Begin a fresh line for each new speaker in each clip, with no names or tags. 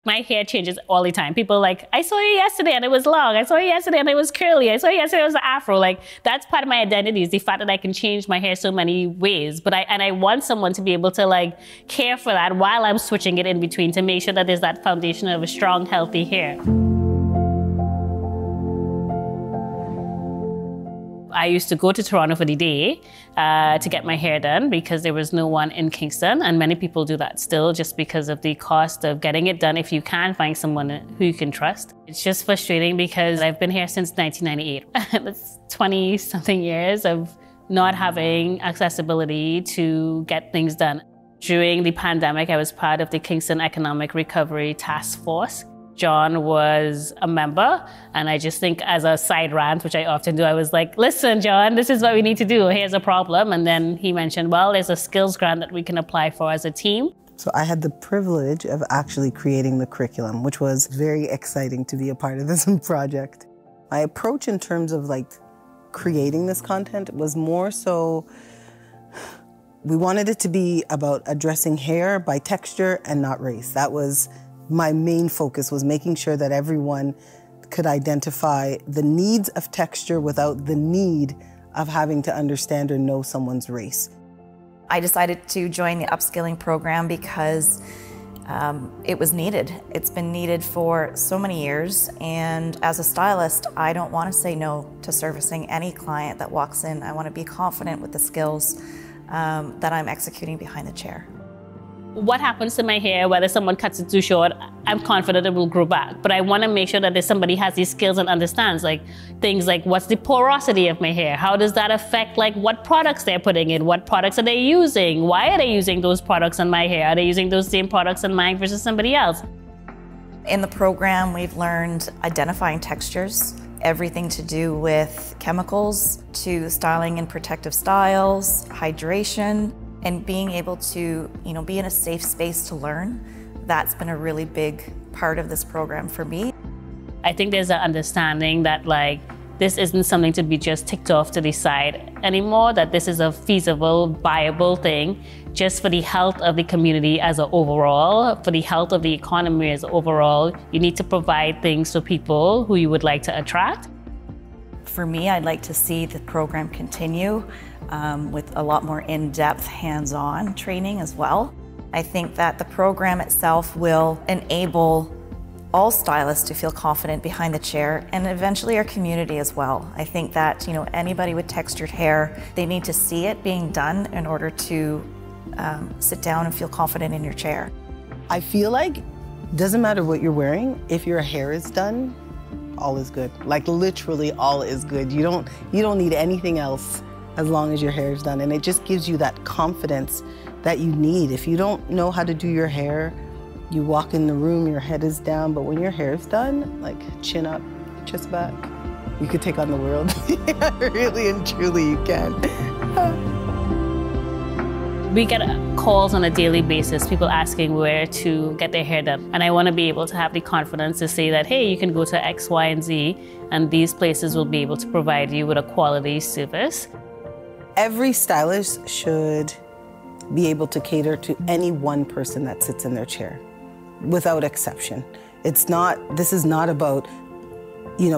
My hair changes all the time. People are like, I saw you yesterday and it was long. I saw you yesterday and it was curly. I saw you yesterday and it was an afro. Like, that's part of my identity, is the fact that I can change my hair so many ways. But I want someone to be able to like care for that while I'm switching it in between, to make sure that there's that foundation of a strong, healthy hair. I used to go to Toronto for the day to get my hair done because there was no one in Kingston, and many people do that still just because of the cost of getting it done if you can find someone who you can trust. It's just frustrating because I've been here since 1998. That's 20-something years of not having accessibility to get things done. During the pandemic, I was part of the Kingston Economic Recovery Task Force. John was a member, and I just think, as a side rant, which I often do, I was like, listen, John, this is what we need to do. Here's a problem. And then he mentioned, well, there's a skills grant that we can apply for as a team.
So I had the privilege of actually creating the curriculum, which was very exciting to be a part of this project. My approach in terms of like creating this content was more so, we wanted it to be about addressing hair by texture and not race. That was my main focus, was making sure that everyone could identify the needs of texture without the need of having to understand or know someone's race.
I decided to join the upskilling program because it was needed. It's been needed for so many years, and as a stylist, I don't want to say no to servicing any client that walks in. I want to be confident with the skills that I'm executing behind the chair.
What happens to my hair, whether someone cuts it too short, I'm confident it will grow back. But I want to make sure that there's somebody has these skills and understands like things like, what's the porosity of my hair? How does that affect like what products they're putting in? What products are they using? Why are they using those products on my hair? Are they using those same products on mine versus somebody else?
In the program, we've learned identifying textures, everything to do with chemicals, to styling and protective styles, hydration, and being able to, be in a safe space to learn. That's been a really big part of this program for me.
I think there's an understanding that like, this isn't something to be just ticked off to the side anymore, that this is a feasible, viable thing just for the health of the community as an overall, for the health of the economy as overall. You need to provide things for people who you would like to attract.
For me, I'd like to see the program continue with a lot more in-depth, hands-on training as well. I think that the program itself will enable all stylists to feel confident behind the chair, and eventually our community as well. I think that anybody with textured hair, they need to see it being done in order to sit down and feel confident in your chair.
I feel like it doesn't matter what you're wearing, if your hair is done, all is good. Like literally all is good. You don't need anything else as long as your hair is done, and it just gives you that confidence that you need. If you don't know how to do your hair, you walk in the room, your head is down, but when your hair is done, like chin up, chest back, you could take on the world. Yeah, really and truly you can.
We get calls on a daily basis, people asking where to get their hair done. And I want to be able to have the confidence to say that, hey, you can go to X, Y, and Z, and these places will be able to provide you with a quality service.
Every stylist should be able to cater to any one person that sits in their chair, without exception. This is not about,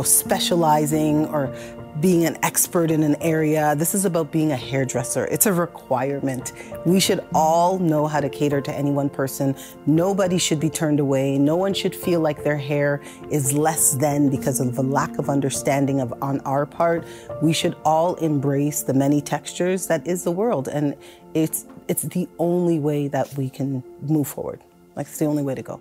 specializing or being an expert in an area. This is about being a hairdresser. It's a requirement. We should all know how to cater to any one person. Nobody should be turned away. No one should feel like their hair is less than because of a lack of understanding on our part. We should all embrace the many textures that is the world, and it's the only way that we can move forward. Like, it's the only way to go.